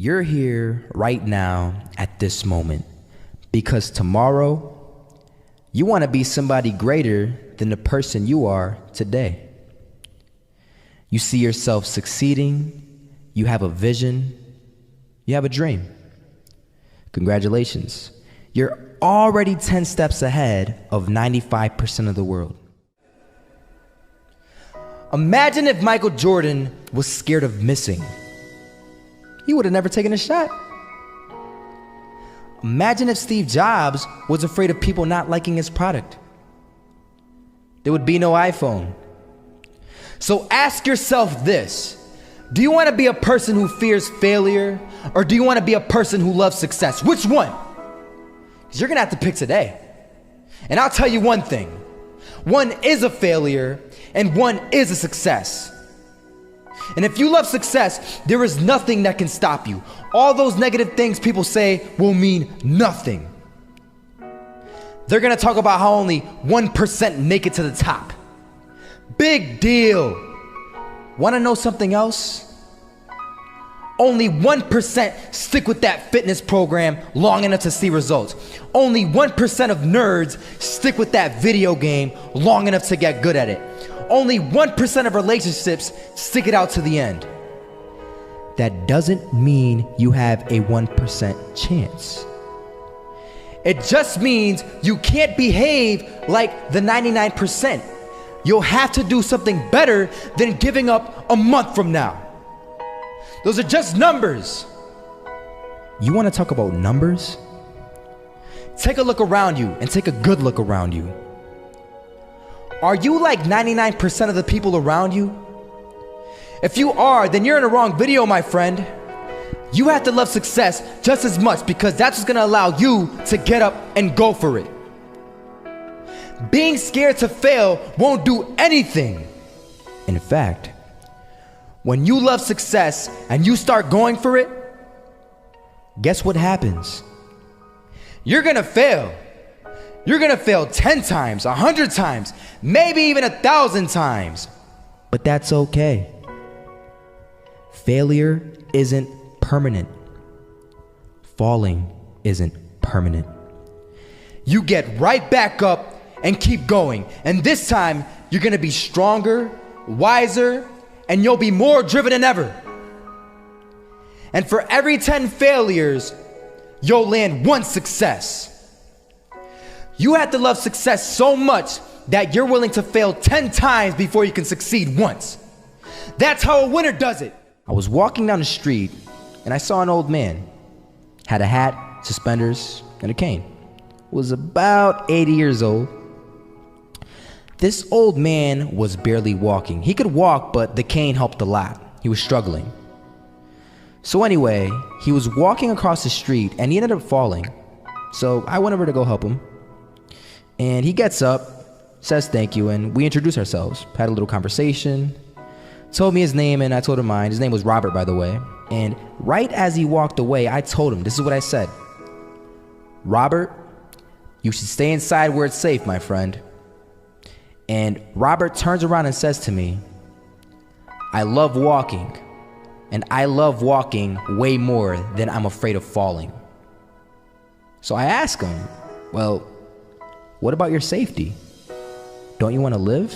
You're here right now at this moment because tomorrow you want to be somebody greater than the person you are today. You see yourself succeeding, you have a vision, you have a dream. Congratulations. You're already 10 steps ahead of 95% of the world. Imagine if Michael Jordan was scared of missing. He would have never taken a shot. Imagine if Steve Jobs was afraid of people not liking his product. There would be no iPhone. So ask yourself this: do you want to be a person who fears failure, or do you want to be a person who loves success? Which one? Because you're going to have to pick today. And I'll tell you one thing: one is a failure and one is a success. And if you love success, there is nothing that can stop you. All those negative things people say will mean nothing. They're gonna talk about how only 1% make it to the top. Big deal. Wanna know something else? Only 1% stick with that fitness program long enough to see results. Only 1% of nerds stick with that video game long enough to get good at it. Only 1% of relationships stick it out to the end. That doesn't mean you have a 1% chance. It just means you can't behave like the 99%. You'll have to do something better than giving up a month from now. Those are just numbers. You want to talk about numbers? Take a look around you and take a good look around you. Are you like 99% of the people around you? If you are, then you're in the wrong video, my friend. You have to love success just as much because that's what's gonna allow you to get up and go for it. Being scared to fail won't do anything. In fact, when you love success and you start going for it, guess what happens? You're gonna fail. You're gonna fail 10 times, 100 times, maybe even 1,000 times. But that's okay. Failure isn't permanent. Falling isn't permanent. You get right back up and keep going. And this time, you're gonna be stronger, wiser, and you'll be more driven than ever. And for every 10 failures, you'll land one success. You have to love success so much that you're willing to fail 10 times before you can succeed once. That's how a winner does it. I was walking down the street and I saw an old man. Had a hat, suspenders, and a cane. Was about 80 years old. This old man was barely walking. He could walk, but the cane helped a lot. He was struggling. So anyway, he was walking across the street and he ended up falling. So I went over to go help him. And he gets up, says thank you, and we introduced ourselves. Had a little conversation. Told me his name and I told him mine. His name was Robert, by the way. And right as he walked away, I told him, this is what I said: Robert, you should stay inside where it's safe, my friend. And Robert turns around and says to me, I love walking, and I love walking way more than I'm afraid of falling. So I asked him, well, what about your safety? Don't you want to live?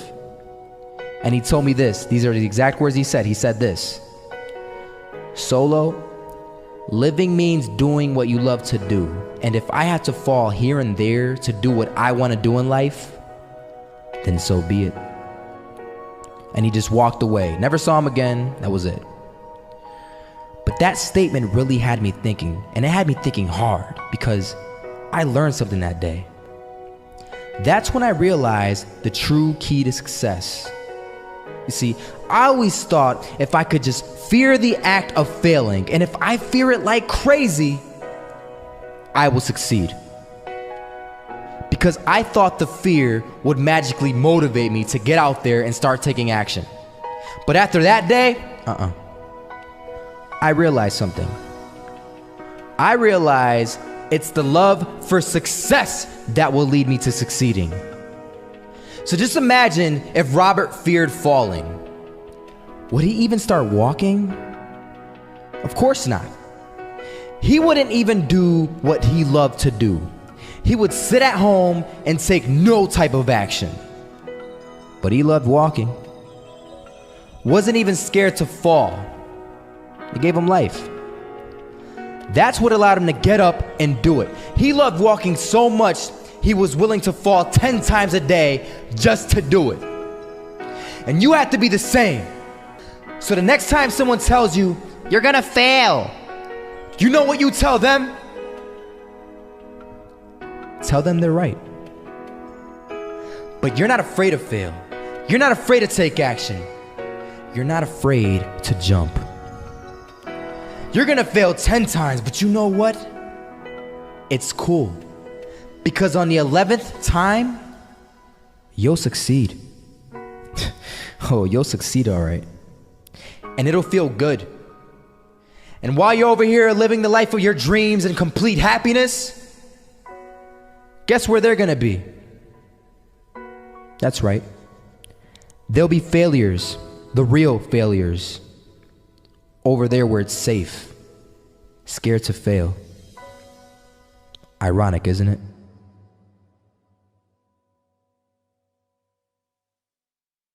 And he told me this. These are the exact words he said. He said this: Solo, living means doing what you love to do. And if I have to fall here and there to do what I want to do in life, then so be it. And he just walked away. Never saw him again. That was it. But that statement really had me thinking, and it had me thinking hard because I learned something that day. That's when I realized the true key to success. You see, I always thought if I could just fear the act of failing, and if I fear it like crazy, I will succeed. Because I thought the fear would magically motivate me to get out there and start taking action. But after that day, I realized something. I realized it's the love for success that will lead me to succeeding. So just imagine if Robert feared falling. Would he even start walking? Of course not. He wouldn't even do what he loved to do. He would sit at home and take no type of action. But he loved walking. Wasn't even scared to fall. It gave him life. That's what allowed him to get up and do it. He loved walking so much, he was willing to fall 10 times a day just to do it. And you have to be the same. So the next time someone tells you, you're gonna fail, you know what you tell them? Tell them they're right. But you're not afraid to fail. You're not afraid to take action. You're not afraid to jump. You're gonna fail 10 times, but you know what? It's cool. Because on the 11th time, you'll succeed. Oh, you'll succeed all right. And it'll feel good. And while you're over here living the life of your dreams and complete happiness, guess where they're gonna be? That's right. They'll be failures, the real failures. Over there where it's safe, scared to fail. Ironic, isn't it?